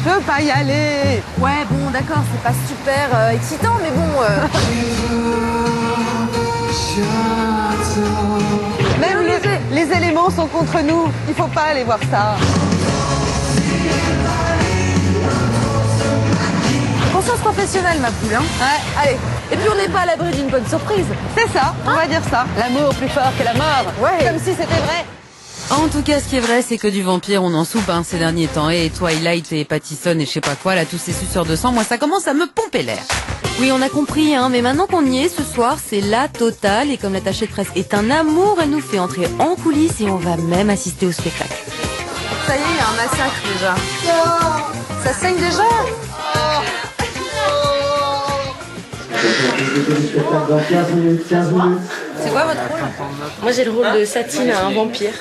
Je veux pas y aller. Ouais, bon, d'accord, c'est pas super excitant, mais bon... Même les éléments sont contre nous. Il faut pas aller voir ça. Conscience professionnelle, ma poule, hein. Ouais. Allez. Et puis on n'est pas à l'abri d'une bonne surprise. C'est ça, on va dire ça. L'amour plus fort que la mort. Ouais. Comme si c'était vrai. En tout cas, ce qui est vrai, c'est que du vampire, on en soupe ces derniers temps. Et Twilight et Pattison et je sais pas quoi, là, tous ces suceurs de sang, moi, ça commence à me pomper l'air. Oui, on a compris, mais maintenant qu'on y est, ce soir, c'est la totale. Et comme l'attaché de presse est un amour, elle nous fait entrer en coulisses et on va même assister au spectacle. Ça y est, il y a un massacre déjà. Non. Ça saigne déjà. C'est quoi votre rôle? Moi j'ai le rôle de Satine, un vampire.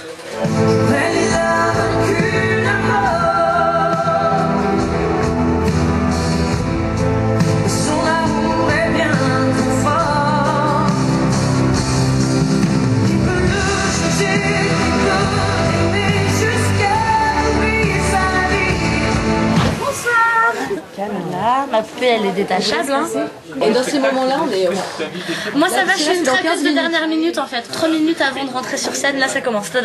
Ma poupée, elle est détachable. Et dans ces moments-là, on est... Moi, ça va, je fais une trapèze de dernière minute en fait. 3 minutes avant de rentrer sur scène, là ça commence. Vous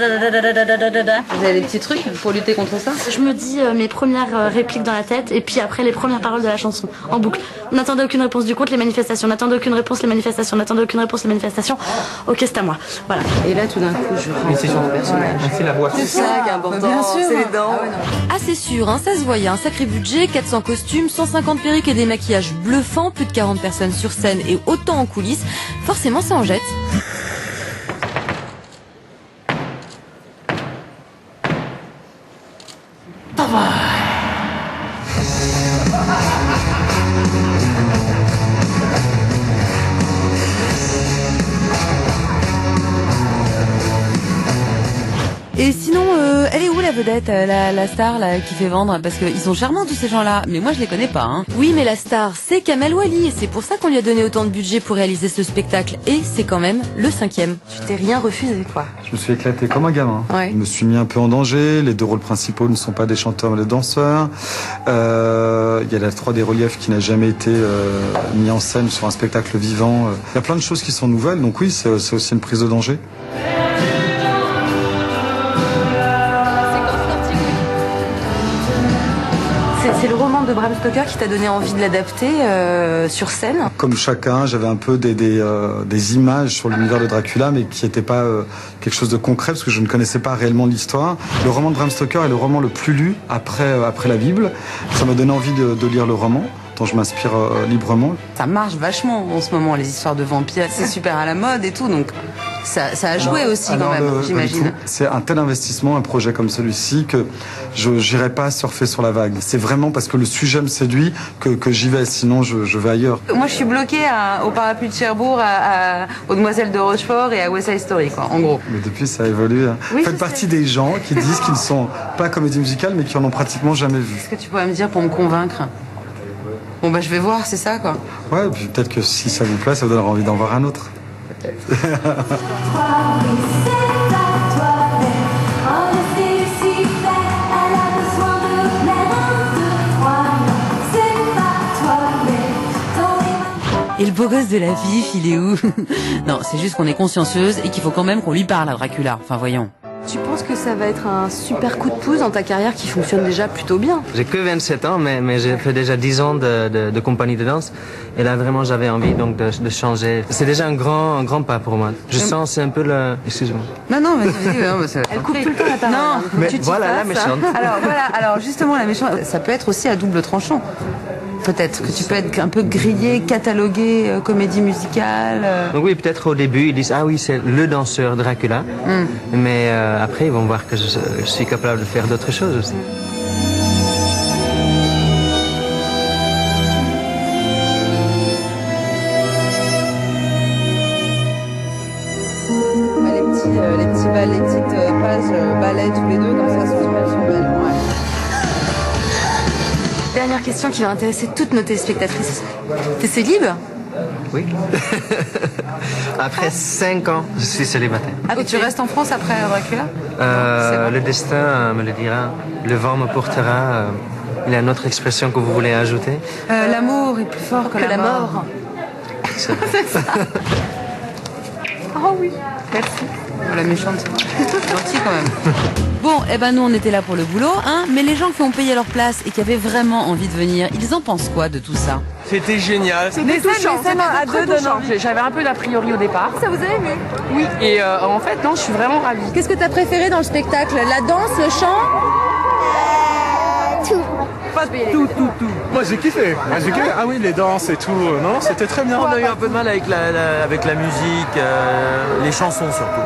avez des petits trucs pour lutter contre ça? Je me dis mes premières répliques dans la tête et puis après les premières paroles de la chanson, en boucle. On n'attendait aucune réponse du compte, les manifestations. On n'attendait aucune réponse, les manifestations. On n'attendait aucune réponse, les manifestations. Ok, c'est à moi. Voilà. Et là, tout d'un coup, je rentre dans le personnage. C'est la voix. C'est ça qui est important. Bien sûr. C'est les dents. Ah, c'est sûr, ça se voyait. Un sacré budget, 400 costumes, 150 perruques et des maquillages bluffants, plus de 40 personnes sur scène et autant en coulisses. Forcément, ça en jette. Et sinon, elle est où la vedette, la star là, qui fait vendre? Parce qu'ils sont charmants tous ces gens-là, mais moi je les connais pas. Oui, mais la star, c'est Kamel Wally, et c'est pour ça qu'on lui a donné autant de budget pour réaliser ce spectacle. Et c'est quand même le 5e. Tu t'es rien refusé, quoi. Je me suis éclaté comme un gamin. Ouais. Je me suis mis un peu en danger. Les deux rôles principaux ne sont pas des chanteurs mais des danseurs. Il y a la 3D relief qui n'a jamais été mis en scène sur un spectacle vivant. Il y a plein de choses qui sont nouvelles, donc oui, c'est aussi une prise de danger. C'est le roman de Bram Stoker qui t'a donné envie de l'adapter sur scène. Comme chacun, j'avais un peu des images sur l'univers de Dracula, mais qui n'étaient pas quelque chose de concret, parce que je ne connaissais pas réellement l'histoire. Le roman de Bram Stoker est le roman le plus lu après la Bible. Ça m'a donné envie de lire le roman, dont je m'inspire librement. Ça marche vachement en ce moment, les histoires de vampires. C'est super à la mode et tout, donc ça a joué aussi quand même, j'imagine. C'est un tel investissement, un projet comme celui-ci, que je n'irai pas surfer sur la vague. C'est vraiment parce que le sujet me séduit que j'y vais, sinon je vais ailleurs. Moi, je suis bloquée au parapluie de Cherbourg, aux Demoiselles de Rochefort et à West Side Story, quoi, en gros. Mais depuis, ça a évolué. Oui, Faites partie des gens qui disent qu'ils ne sont pas comédie musicale, mais qui en ont pratiquement jamais vu. Qu'est-ce que tu pourrais me dire pour me convaincre? Bon, bah, je vais voir, c'est ça, quoi. Ouais, et puis peut-être que si ça vous plaît, ça vous donnera envie d'en voir un autre. Et le beau gosse de la vif, il est où? Non, c'est juste qu'on est consciencieuse et qu'il faut quand même qu'on lui parle à Dracula. Enfin, voyons. Tu penses que ça va être un super coup de pouce dans ta carrière qui fonctionne déjà plutôt bien? J'ai que 27 ans, mais j'ai fait déjà 10 ans de compagnie de danse. Et là, vraiment, j'avais envie donc de changer. C'est déjà un grand pas pour moi. Je sens, c'est un peu le... Excuse-moi. Non, vas-y. Elle coupe tout le temps la parole. Non, Mais tu t'y voilà la passes. méchante. Alors justement, la méchante, ça peut être aussi à double tranchant. Peut-être que tu peux être un peu grillé, catalogué, comédie musicale. Donc oui, peut-être au début, ils disent, ah oui, c'est le danseur Dracula. Mais après, ils vont voir que je suis capable de faire d'autres choses aussi. Les petites pages ballet tous les deux, comme ça, sont belles. Ouais. Dernière question qui va intéresser toutes nos téléspectatrices. T'es célib? Oui. Après 5 ans, je suis célibataire. Et tu restes en France après Dracula? Le destin me le dira. Le vent me portera Il y a une autre expression que vous voulez ajouter? L'amour est plus fort que la mort. C'est vrai. Oh oui, merci. Oh, la méchante, gentil quand même. Bon, eh ben nous on était là pour le boulot, hein, mais les gens qui ont payé leur place et qui avaient vraiment envie de venir, ils en pensent quoi de tout ça? C'était génial. C'était touchant, à deux donnant. J'avais un peu d'a priori au départ. Ça vous a aimé? Oui, et en fait, non, je suis vraiment ravie. Qu'est-ce que t'as préféré dans le spectacle? La danse, le chant? Tout. Moi j'ai kiffé. Ah oui, les danses et tout. Non, c'était très bien. On a eu un peu de mal avec la musique, les chansons surtout.